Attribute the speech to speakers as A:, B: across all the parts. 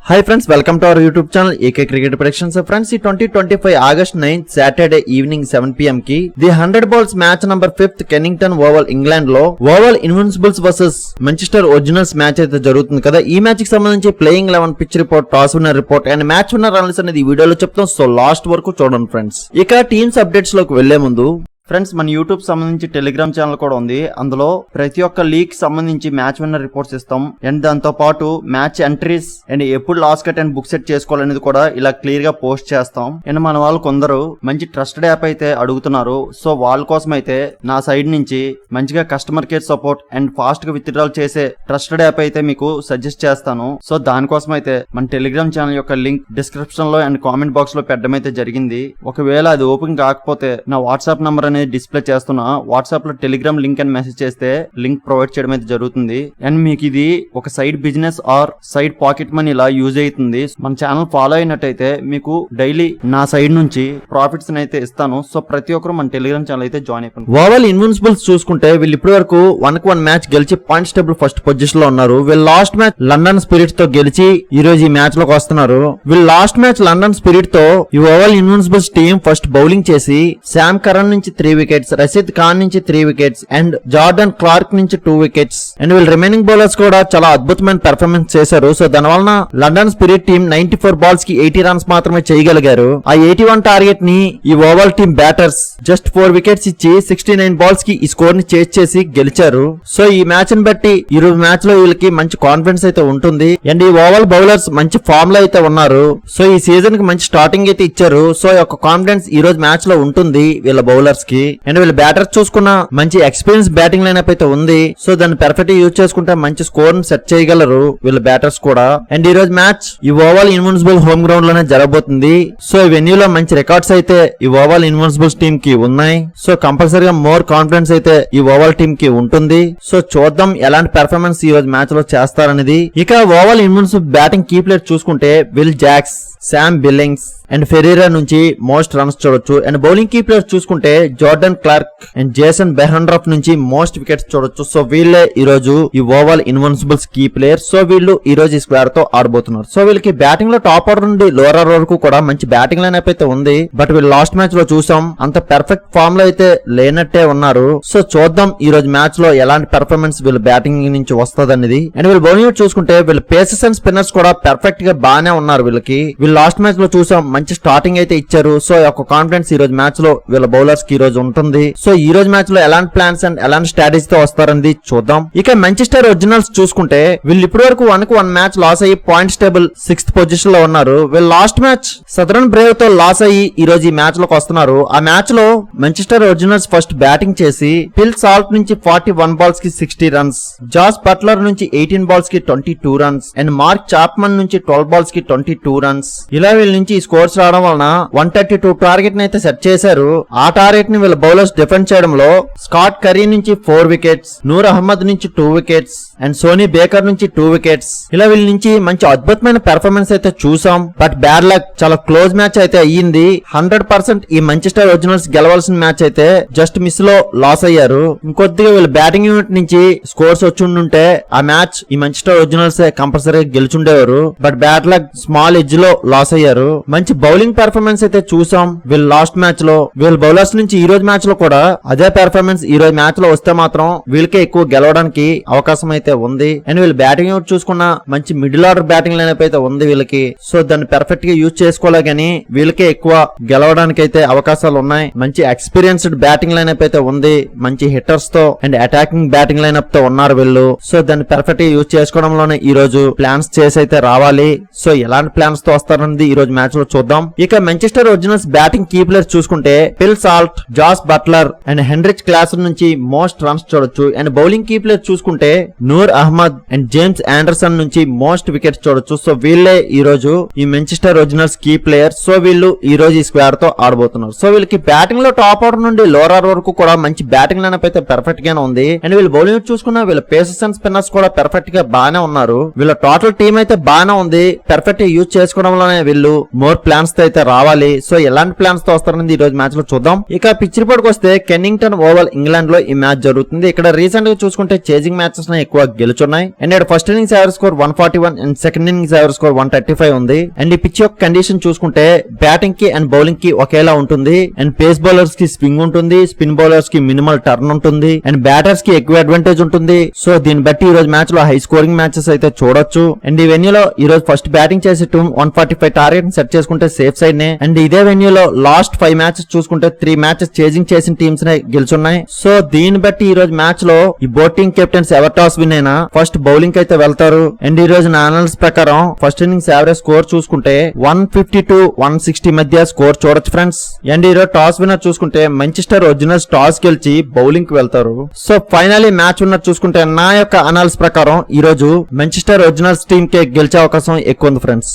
A: Hi friends, welcome to our YouTube channel AK Cricket Predictions. Friends, 2025 August 9th Saturday evening 7 PM ki the 100 balls match number 5th Kennington Oval England లో Oval Invincibles vs Manchester Originals match అయితే జరుగుతుంది కదా. ఈ match కి సంబంధించి playing 11 pitch report, toss winner report and match winner analysis అనేది ఈ వీడియోలో చెప్తాం. సో లాస్ట్ వరకు చూడండి ఫ్రెండ్స్. ఇక టీమ్స్ అప్డేట్స్ లోకి వెళ్లే ముందు ఫ్రెండ్స్, మన యూట్యూబ్ సంబంధించి టెలిగ్రామ్ ఛానల్ కూడా ఉంది. అందులో ప్రతి ఒక్క లీగ్ సంబంధించి మ్యాచ్ విన్నర్ రిపోర్ట్స్ ఇస్తాం అండ్ దాంతో పాటు మ్యాచ్ ఎంట్రీస్ అండ్ ఎప్పుడు loss cut and book set చేసుకోవాలనేది కూడా ఇలా క్లియర్ గా పోస్ట్ చేస్తాం. అండ్ మన వాళ్ళు కొందరు మంచి ట్రస్టెడ్ యాప్ అయితే అడుగుతున్నారు. సో వాళ్ళ కోసం అయితే నా సైడ్ నుంచి మంచిగా customer care support and fast గా విత్డ్రాల్ చేసే ట్రస్టెడ్ యాప్ అయితే మీకు సజెస్ట్ చేస్తాను. సో దానికోసం అయితే మన టెలిగ్రామ్ ఛానల్ యొక్క లింక్ డిస్క్రిప్షన్ లో అండ్ కామెంట్ బాక్స్ లో పెట్టడం అయితే జరిగింది. ఒకవేళ అది ఓపెన్ కాకపోతే నా వాట్సాప్ నంబర్ అనేది డిస్ప్లే చేస్తున్నా, వాట్సాప్ లో టెలిగ్రామ్ లింక్ అని మెసేజ్ చేస్తే లింక్ ప్రొవైడ్ చేయడం అయితే జరుగుతుంది. అండ్ మీకు ఇది ఒక side business are side pocket money ఇలా యూజ్ అవుతుంది. మన ఛానల్ ఫాలో అయినట్టయితే మీకు డైలీ నా సైడ్ నుంచి ప్రాఫిట్స్ అయితే ఇస్తాను. సో ప్రతి ఒక్కరు మన టెలిగ్రామ్ ఛానల్ అయితే జాయిన్ అయిపోయింది. ఓవల్ ఇన్విన్సిబుల్స్ చూసుకుంటే వీళ్ళు ఇప్పటి వరకు 1-1 మ్యాచ్ గెలిచి పాయింట్స్ టేబుల్ ఫస్ట్ పొజిషన్ లో ఉన్నారు. వీళ్ళు లాస్ట్ మ్యాచ్ లండన్ స్పిరిట్స్ తో గెలిచి ఈ రోజు ఈ మ్యాచ్ లోకి వస్తున్నారు. వీళ్ళు లాస్ట్ మ్యాచ్ లండన్ స్పిరిట్ తో ఈ ఓవల్ ఇన్విన్సిబుల్స్ టీం ఫస్ట్ బౌలింగ్ చేసి శామ్ కరణ్ నుంచి 3 వికెట్స్, రషీద్ ఖాన్ నుంచి 3 వికెట్స్ అండ్ జార్డన్ క్లార్క్ నుంచి 2 వికెట్స్ అండ్ వీళ్ళు రిమైనింగ్ బౌలర్స్ కూడా చాలా అద్భుతమైన పెర్ఫార్మెన్స్ చేశారు. సో దాని వలన లండన్ స్పిరిట్ టీం 94 బాల్స్ కి 80 రన్స్ మాత్రమే చేయగలిగారు. ఆ 81 టార్గెట్ ని ఈ oval team batters just 4 wickets ఇచ్చి 69 బాల్స్ కి ఈ స్కోర్ ని చేజ్ చేసి గెలిచారు. సో ఈ మ్యాచ్ ని బట్టి ఈ రోజు మ్యాచ్ లో వీళ్ళకి మంచి కాన్ఫిడెన్స్ అయితే ఉంటుంది అండ్ ఈ ఓవల్ బౌలర్స్ మంచి ఫామ్ లో అయితే ఉన్నారు. సో ఈ సీజన్ కి మంచి స్టార్టింగ్ అయితే ఇచ్చారు. సో ఈ యొక్క కాన్ఫిడెన్స్ ఈ రోజు మ్యాచ్ లో ఉంటుంది వీళ్ళ బౌలర్స్ కి. అండ్ వీళ్ళ బ్యాటర్స్ చూసుకున్న మంచి ఎక్స్పీరియన్స్ బ్యాటింగ్ లైనప్ అయితే ఉంది. సో దాన్ని పర్ఫెక్ట్ యూజ్ చేసుకుంటే మంచి స్కోర్ ని సెట్ చేయగలరు వీళ్ళ బ్యాటర్స్ కూడా. అండ్ ఈ రోజు మ్యాచ్ ఈ ఓవల్ ఇన్విన్సిబుల్ హోమ్ గ్రౌండ్ లోనే జరగబోతుంది. సో ఈ వెన్యూలో మంచి రికార్డ్స్ అయితే ఈ ఓవల్ ఇన్విన్సిబుల్స్ టీమ్ కి ఉన్నాయి. సో కంపల్సరీగా మోర్ కాన్ఫిడెన్స్ అయితే ఈ ఓవల్ టీమ్ కి ఉంటుంది. సో చూద్దాం ఎలాంటి పెర్ఫార్మెన్స్ ఈ రోజు మ్యాచ్ లో చేస్తారనేది. ఇక Oval Invincibles batting key player చూసుకుంటే Will Jacks, Sam Billings and Ferreira నుంచి మోస్ట్ రన్స్ చూడొచ్చు. అండ్ బౌలింగ్ కీ ప్లేయర్స్ చూసుకుంటే Jordan Clark and Jason Behrendorff నుంచి మోస్ట్ వికెట్స్ చూడొచ్చు. సో వీళ్ళే ఈ రోజు ఈ Oval Invincibles key player. So వీళ్ళు ఈ రోజు ఈ స్క్వేర్ తో ఆడబోతున్నారు. సో వీళ్ళకి బ్యాటింగ్ లో టాప్ ఆర్డర్ నుండి లోవర్ ఆర్డర్ వరకు కూడా మంచి బ్యాటింగ్ లైన్ అయితే ఉంది. బట్ వీళ్ళు లాస్ట్ మ్యాచ్ లో చూసాం అంత పర్ఫెక్ట్ ఫామ్ లో అయితే లేనట్టే ఉన్నారు. సో చూద్దాం ఈ రోజు మ్యాచ్ లో ఎలాంటి పెర్ఫార్మెన్స్ వీళ్ళు బ్యాటింగ్ నుంచి వస్తుంది అనేది. అండ్ వీళ్ళు బౌలింగ్ చూసుకుంటే వీళ్ళు పేసర్స్ అండ్ స్పిన్నర్స్ కూడా పర్ఫెక్ట్ గా బాగానే ఉన్నారు. వీళ్ళకి లాస్ట్ మ్యాచ్ లో చూసాం మంచి స్టార్టింగ్ అయితే ఇచ్చారు. సో యొక్క కాన్ఫిడెన్స్ ఈ రోజు మ్యాచ్ లో వీళ్ళ బౌలర్స్ కి ఈ రోజు ఉంటుంది. సో ఈ రోజు మ్యాచ్ లో ఎలాంటి ప్లాన్స్ అండ్ ఎలాంటి స్ట్రాటజీ తో వస్తారనేది చూద్దాం. ఇక మాంచెస్టర్ ఒరిజినల్స్ చూసుకుంటే వీళ్ళు ఇప్పటి వరకు 1-1 మ్యాచ్ లాస్ అయ్యి పాయింట్స్ టేబుల్ 6th పొజిషన్ లో ఉన్నారు. వీళ్ళు లాస్ట్ మ్యాచ్ సదరన్ బ్రేవ్ తో లాస్ అయ్యి ఈ రోజు ఈ మ్యాచ్ లోకి వస్తున్నారు. ఆ మ్యాచ్ లో మాంచెస్టర్ ఒరిజినల్స్ ఫస్ట్ బ్యాటింగ్ చేసి ఫిల్ సాల్ట్ నుంచి 41 బాల్స్ కి 60 రన్స్, జాస్ బట్లర్ నుంచి 18 బాల్స్ కి 22 రన్స్ అండ్ మార్క్ చాప్మన్ నుంచి 12 బాల్స్ కి 22 రన్స్. ఇలా వీళ్ళ నుంచి స్కోర్స్ రావడం వలన 132 టార్గెట్ ని అయితే సెట్ చేశారు. ఆ టార్గెట్ ని వీళ్ళ బౌలర్స్ డిఫెండ్ చేయడంలో స్కాట్ కరీ నుంచి 4 వికెట్స్, నూర్ అహ్మద్ నుంచి 2 వికెట్స్ అండ్ సోనీ బేకర్ నుంచి 2 వికెట్స్. ఇలా వీళ్ళ నుంచి మంచి అద్భుతమైన పెర్ఫార్మెన్స్ అయితే చూసాం. బట్ బ్యాడ్ లక్, చాలా క్లోజ్ మ్యాచ్ అయితే అయ్యింది. 100% ఈ మాంచెస్టర్ ఒరిజినల్స్ గెలవాల్సిన మ్యాచ్ అయితే జస్ట్ మిస్ లో లాస్ అయ్యారు. ఇంకొద్దిగా వీళ్ళ బ్యాటింగ్ యూనిట్ నుంచి స్కోర్స్ వచ్చి ఉంటే ఆ మ్యాచ్ ఈ మాంచెస్టర్ ఒరిజినల్స్ కంపల్సరీ గెలుచుండేవారు. But bad luck, small edge లో లాస్ అయ్యారు. మంచి బౌలింగ్ పెర్ఫార్మెన్స్ అయితే చూసాం వీళ్ళు లాస్ట్ మ్యాచ్ లో. వీళ్ళ బౌలర్స్ నుంచి ఈ రోజు మ్యాచ్ లో కూడా అదే పెర్ఫార్మెన్స్ ఈ రోజు మ్యాచ్ లో వస్తే మాత్రం వీళ్ళకే ఎక్కువ గెలవడానికి అవకాశం అయితే ఉంది. అండ్ వీళ్ళు బ్యాటింగ్ చూసుకున్న మంచి మిడిల్ ఆర్డర్ బ్యాటింగ్ లైనప్ అయితే ఉంది వీళ్ళకి. సో దాన్ని పర్ఫెక్ట్ గా యూజ్ చేసుకోలే గానీ వీళ్ళకే ఎక్కువ గెలవడానికి అయితే అవకాశాలు ఉన్నాయి. మంచి ఎక్స్పీరియన్స్డ్ బ్యాటింగ్ లైనప్ అయితే ఉంది. మంచి హిట్టర్స్ తో అండ్ అటాకింగ్ బ్యాటింగ్ లైనప్ తో ఉన్నారు వీళ్ళు. సో దాన్ని పర్ఫెక్ట్ గా యూజ్ చేసుకోవడంలోనే ఈ రోజు ప్లాన్స్ చేసి అయితే రావాలి. సో ఎలాంటి ప్లాన్స్ తో వస్తారన్నది ఈ రోజు మ్యాచ్ లో చూద్దాం. ఇక Manchester Originals batting key players చూసుకుంటే Phil Salt, Jos Buttler and Heinrich Klaasen నుంచి మోస్ట్ రన్స్ చూడొచ్చు. అండ్ బౌలింగ్ కీ ప్లేయర్ చూసుకుంటే Noor Ahmad and James Anderson నుంచి మోస్ట్ వికెట్స్ చూడొచ్చు. సో వీళ్ళే ఈ రోజు ఈ Manchester Originals key player. So వీళ్ళు ఈ రోజు ఈ స్క్వేర్ తో ఆడబోతున్నారు. సో వీళ్ళకి బ్యాటింగ్ లో టాప్ ఆర్డర్ నుండి లోవర్ ఆర్డర్ వరకు కూడా మంచి బ్యాటింగ్ లైనప్ అయితే పర్ఫెక్ట్ గానే ఉంది. అండ్ వీళ్ళు బౌలింగ్ చూసుకున్న వీళ్ళ పేసర్స్ అండ్ స్పిన్నర్స్ కూడా పర్ఫెక్ట్ గా బాగానే ఉన్నారు. వీళ్ళ టోటల్ టీం అయితే బాగానే ఉంది. పర్ఫెక్ట్ గా యూజ్ చేసుకోవడంలో లోనే వీళ్ళు మోర్ ప్లాన్స్ తో అయితే రావాలి. సో ఎలాంటి ప్లాన్స్ తో వస్తారనేది ఈ రోజు మ్యాచ్ లో చూద్దాం. ఇక పిచ్ రిపోర్ట్ వస్తే కెన్నింగ్టన్ ఓవల్ ఇంగ్లాండ్ లో ఈ మ్యాచ్ జరుగుతుంది. ఇక్కడ రీసెంట్ గా చూసుకుంటే చేజింగ్ మ్యాచెస్ ఎక్కువ గెలుచున్నాయి. అండ్ ఇక్కడ first innings average score 141 and second innings average score 135 ఉంది. అండ్ ఈ పిచ్ యొక్క కండిషన్ చూసుకుంటే బ్యాటింగ్ కి అండ్ బౌలింగ్ కి ఒకేలా ఉంటుంది. అండ్ పేస్ బౌలర్స్ కి స్వింగ్ ఉంటుంది, స్పిన్ బౌలర్స్ కి మినిమల్ టర్న్ ఉంటుంది, అండ్ బ్యాటర్స్ కి ఎక్కువ అడ్వాంటేజ్ ఉంటుంది. సో దీన్ని బట్టి ఈ రోజు మ్యాచ్ లో హై స్కోరింగ్ మ్యాచెస్ అయితే చూడొచ్చు. అండ్ ఈ వెన్యూలో ఈ రోజు ఫస్ట్ బ్యాటింగ్ చేసే టీం 145 టార్గెట్ సెట్ చేసుకుంటే సేఫ్ సైడ్ నే. అండ్ ఇదే వెన్యూలో లాస్ట్ 5 మ్యాచెస్ చూసుకుంటే 3 మ్యాచెస్ చేజింగ్ చేసిన టీమ్స్ నే గెలుచున్నాయి. సో దీన్ని బట్టి ఈ రోజు మ్యాచ్ లో ఈ boating captains ever toss win అయినా ఫస్ట్ బౌలింగ్ అయితే వెళ్తారు. అండ్ ఈ రోజు నా అనాలిసిస్ ప్రకారం ఫస్ట్ ఇన్నింగ్స్ యావరేజ్ స్కోర్ చూసుకుంటే 150 to 160 మధ్య స్కోర్ చూడొచ్చు ఫ్రెండ్స్. అండ్ ఈ రోజు టాస్ విన్నర్ చూసుకుంటే మాంచెస్టర్ ఒరిజినల్స్ టాస్ గెలిచి బౌలింగ్ కి వెళ్తారు. సో ఫైనలీ మ్యాచ్ విన్నర్ చూసుకుంటే నా యొక్క అనాలిసిస్ ప్రకారం ఈ రోజు మాంచెస్టర్ ఒరిజినల్స్ టీమ్ కే గెలిచే అవకాశం ఎక్కువ ఉంది ఫ్రెండ్స్.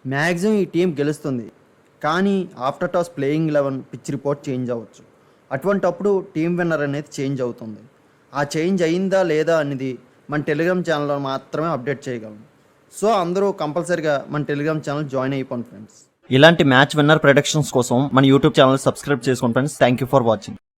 B: మ్యాక్సిమం ఈ టీం గెలుస్తుంది, కానీ after toss playing 11 pitch report change అవ్వచ్చు. అటువంటప్పుడు టీం విన్నర్ అనేది చేంజ్ అవుతుంది. ఆ చేంజ్ అయిందా లేదా అనేది మన టెలిగ్రామ్ ఛానల్లో మాత్రమే అప్డేట్ చేయగలం. సో అందరూ కంపల్సరీగా మన టెలిగ్రామ్ ఛానల్ జాయిన్ అయిపోండి ఫ్రెండ్స్.
A: ఇలాంటి మ్యాచ్ విన్నర్ ప్రొడక్షన్స్ కోసం మన యూట్యూబ్ ఛానల్ సబ్స్క్రైబ్ చేసుకోండి friends. Thank you for watching.